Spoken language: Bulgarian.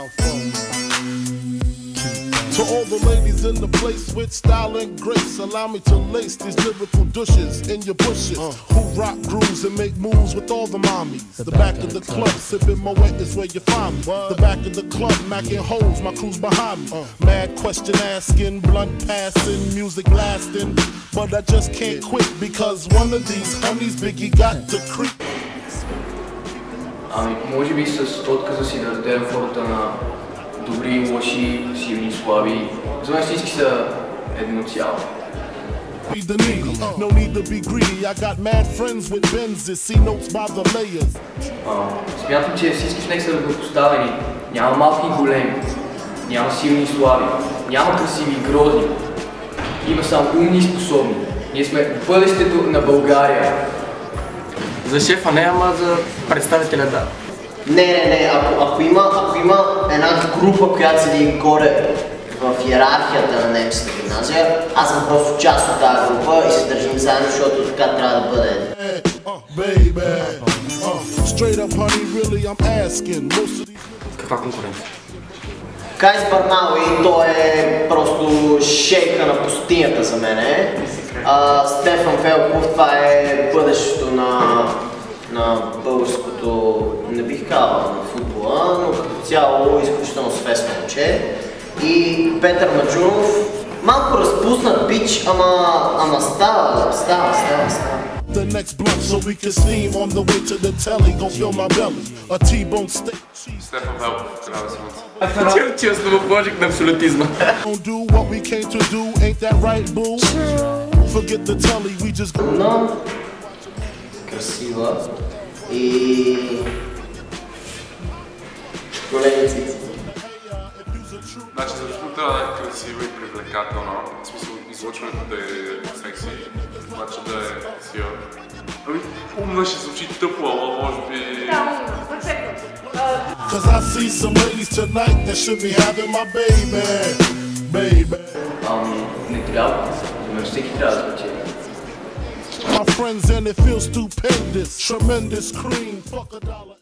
down for. To all the ladies in the place with style and grace, allow me to lace these lyrical douches in your bushes who rock grooves and make moves with all the mommies. The back of the club, sipping Moet is where you find me. The back of the club, macking holes, my crew's behind me. Mad question asking, blunt passing, music lasting, but I just can't quit because one of these homies Biggie got to creep. Може би с отказа си да раздадем хората на добри, лоши, силни, слаби. За мен всички са едно цяло. No need to be greedy. I got mad friends with Benzes, see notes by the layers. Смятам, че всички в него са равнопоставени. Няма малки и големи. Няма силни и слаби. Няма красиви и грозни. Има само умни и способни. Ние сме бъдещето на България. За шефа не, ама за представителя да. Не, ако има една група, която седи горе в иерархията на немската гимназия, аз съм просто част от тази група и се държим заедно, защото така трябва да бъде. Каква конкуренция? Кайс Барнауи, той е просто шейка на пустинята за мене. Стефан Велков, това е бъдещето на българското, не бих казал на футбола, но като цяло изключително свестно момче. И Петър Маджунов, малко разпуснат бич, ама става. The next blunt so we can steam on the way to the telly, gon' fill my belly. A T-bone steak. Стефан Велков, трябва да се Честно му положих на абсолютизма. Don't do what we came to do, ain't that right, boo? Forget the telly, we just go. Но красива и големи цици. Значи защо трябва да е красива и привлекателна, в смисъл излъчването да е секси, значи да е сила. Умна ще звучи тъпо, ама може би... Cause I see some ladies tonight that should be having my baby. Не трябва, за мен всеки трябва да звучи. My friends and it feels stupendous, tremendous cream, fuck $1.